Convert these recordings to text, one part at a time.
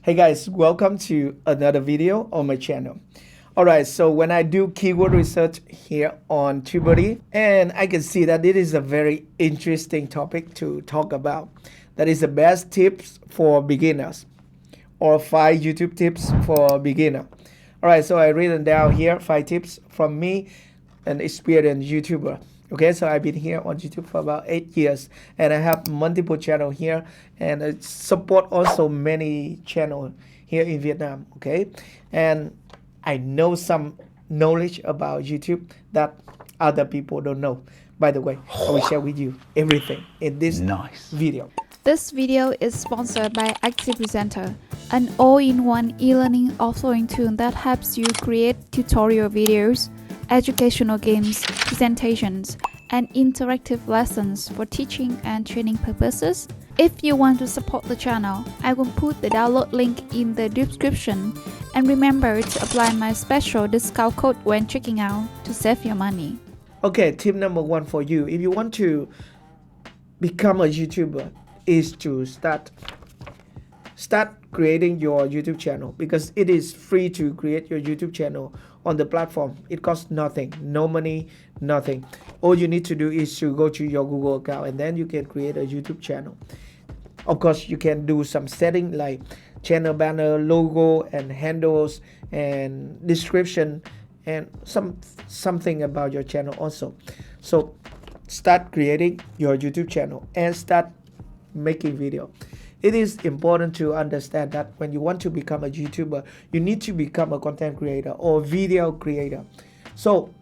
Hey guys, welcome to another video on my channel. Alright, so when I do keyword research here on TubeBuddy, and I can see that it is a very interesting topic to talk about. That is the best tips for beginners, or 5 YouTube tips for beginner. Alright, so I written down here 5 tips from me, an experienced YouTuber. Okay, so I've been here on YouTube for about 8 years, and I have multiple channels here, and I support also many channels here in Vietnam. Okay, and I know some knowledge about YouTube that other people don't know. By the way, I will share with you everything in this video. This video is sponsored by ActivePresenter, an all-in-one e-learning offline tool that helps you create tutorial videos, educational games, presentations, and interactive lessons for teaching and training purposes. If you want to support the channel, I will put the download link in the description, and remember to apply my special discount code when checking out to save your money. Okay, tip number 1 for you. If you want to become a YouTuber, is to start creating your YouTube channel, because it is free to create your YouTube channel on the platform. It costs nothing, no money, nothing. All you need to do is to go to your Google account, and then you can create a YouTube channel. Of course, you can do some setting like channel banner, logo, and handles, and description, and something about your channel also. So start creating your YouTube channel and start making video. It is important to understand that when you want to become a YouTuber, you need to become a content creator or video creator. So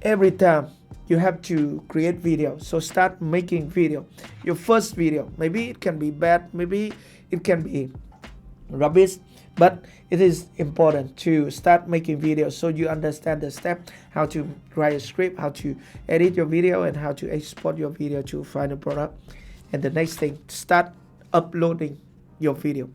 every time you have to create video, so start making video. Your first video, maybe it can be bad, maybe it can be rubbish, but it is important to start making videos so you understand the step, how to write a script, how to edit your video, and how to export your video to final product. And the next thing, start uploading your video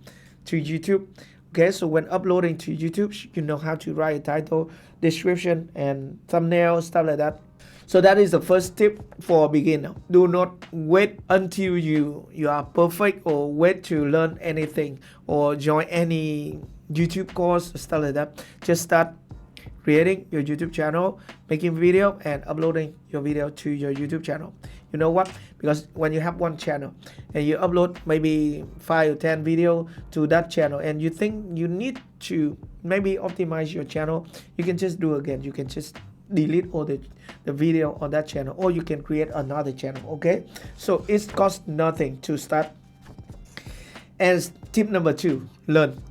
to YouTube. Okay, so when uploading to YouTube, you know how to write a title, description, and thumbnail, stuff like that. So that is the first tip for a beginner. Do not wait until you are perfect, or wait to learn anything, or join any YouTube course, stuff like that. Just start creating your YouTube channel, making video, and uploading your video to your YouTube channel. You know what? Because when you have one channel and you upload maybe 5 or 10 video to that channel, and you think you need to maybe optimize your channel, you can just do again. You can just delete all the video on that channel, or you can create another channel. Okay, so it costs nothing to start. And tip number 2, learn.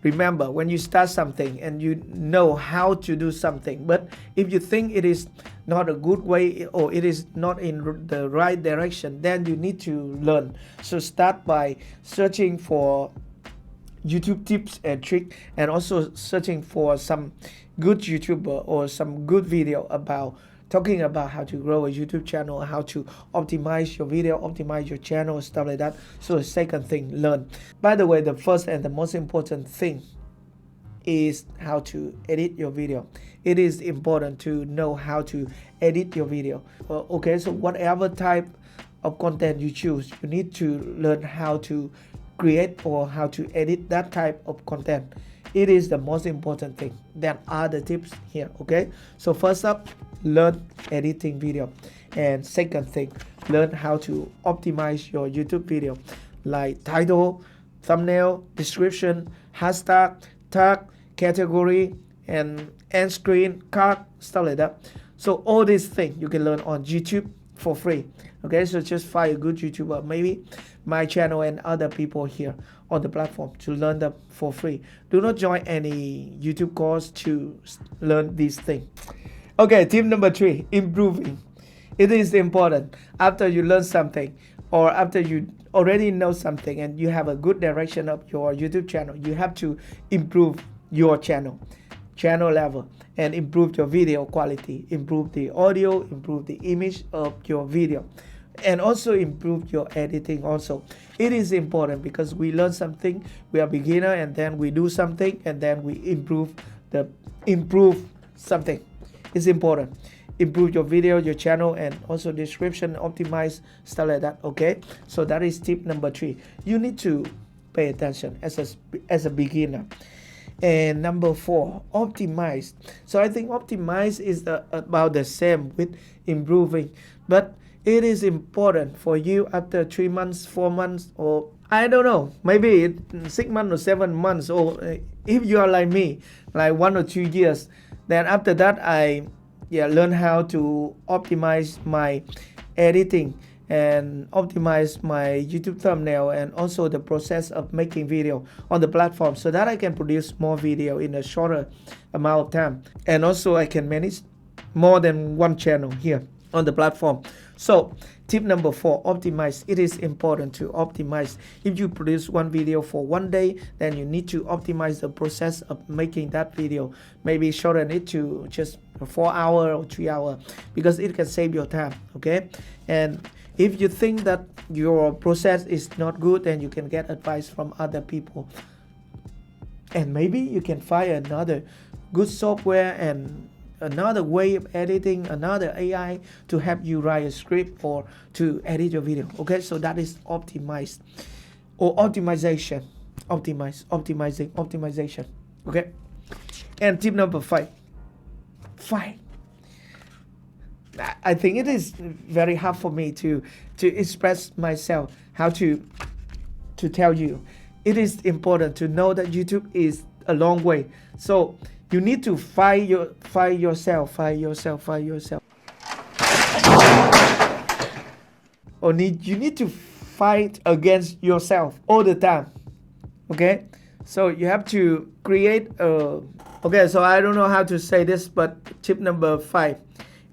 Remember, when you start something and you know how to do something, but if you think it is not a good way, or it is not in the right direction, then you need to learn. So start by searching for YouTube tips and tricks, and also searching for some good YouTuber or some good video about talking about how to grow a YouTube channel, how to optimize your video, optimize your channel, stuff like that. So the second thing, learn. By the way, the first and the most important thing is how to edit your video. It is important to know how to edit your video. Okay, so whatever type of content you choose, you need to learn how to create or how to edit that type of content. It is the most important thing. There are the tips here. Okay, so first up, learn editing video, and second thing, learn how to optimize your YouTube video, like title, thumbnail, description, hashtag, tag, category, and end screen, card, stuff like that. So all these things you can learn on YouTube for free. Okay, so just find a good YouTuber, maybe my channel and other people here on the platform, to learn them for free. Do not join any YouTube course to learn these things. Okay, tip number 3, improving. It is important after you learn something, or after you already know something and you have a good direction of your YouTube channel, you have to improve your channel level, and improve your video quality, improve the audio, improve the image of your video, and also improve your editing also. It is important because we learn something, we are beginner, and then we do something, and then we improve something. It's important. Improve your video, your channel, and also description, optimize, stuff like that. Okay, so that is tip number 3. You need to pay attention as a beginner. And number 4, optimize. So I think optimize is about the same with improving, but it is important for you after 3 months, 4 months, or I don't know, maybe 6 months or 7 months, or if you are like me, like 1 or 2 years, then after that I learn how to optimize my editing and optimize my YouTube thumbnail and also the process of making video on the platform, so that I can produce more video in a shorter amount of time, and also I can manage more than one channel here on the platform. So tip number 4, optimize. It is important to optimize. If you produce one video for one day, then you need to optimize the process of making that video. Maybe shorten it to just 4 hours or 3 hours, because it can save your time. Okay, and if you think that your process is not good, then you can get advice from other people, and maybe you can find another good software and another way of editing, another AI to help you write a script or to edit your video. Okay, so that is optimize or optimization. Optimization. Okay, and tip number 5. I think it is very hard for me to express myself how to tell you. It is important to know that YouTube is a long way. So you need to fight yourself. Or you need to fight against yourself all the time. Okay, so you have to create a. Okay, so I don't know how to say this, but tip number 5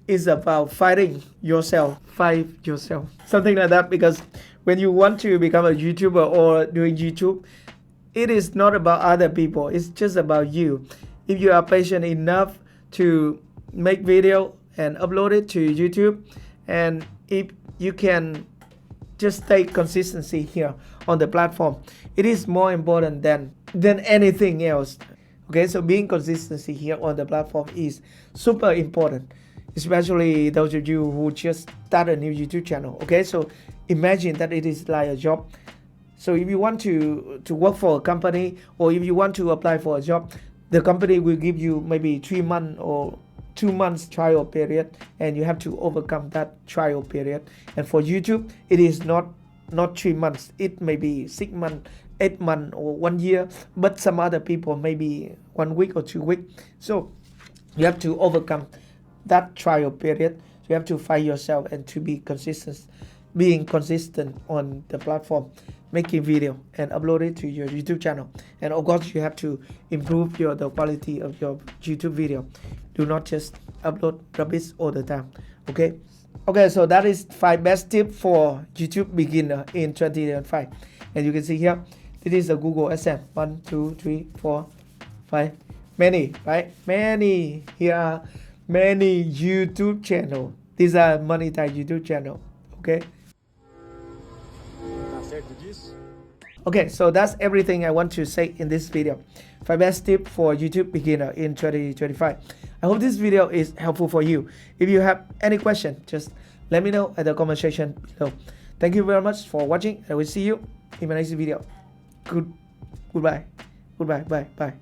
is about fighting yourself. Fight yourself, something like that, because when you want to become a YouTuber or doing YouTube, it is not about other people, it's just about you. If you are patient enough to make video and upload it to YouTube, and if you can just stay consistency here on the platform, it is more important than anything else. Okay, so being consistency here on the platform is super important, especially those of you who just start a new YouTube channel. Okay, so imagine that it is like a job. So if you want to work for a company, or if you want to apply for a job, the company will give you maybe 3 months or 2 months trial period, and you have to overcome that trial period. And for YouTube, it is not 3 months, it may be 6 months, 8 months, or 1 year, but some other people maybe 1 week or 2 weeks. So you have to overcome that trial period. You have to fight yourself and to be consistent, being consistent on the platform, making video and upload it to your YouTube channel. And of course, you have to improve the quality of your YouTube video. Do not just upload rubbish all the time. Okay, so that is 5 best tips for YouTube beginner in 2025. And you can see here, this is a Google AdSense. 1, 2, 3, 4, 5. Many, right? Many. Here are many YouTube channel. These are monetized YouTube channel. Okay. Okay, so that's everything I want to say in this video. 5 best tips for YouTube beginner in 2025. I hope this video is helpful for you. If you have any question, just let me know at the comment section below. Thank you very much for watching, and I will see you in my next video. Goodbye. Bye.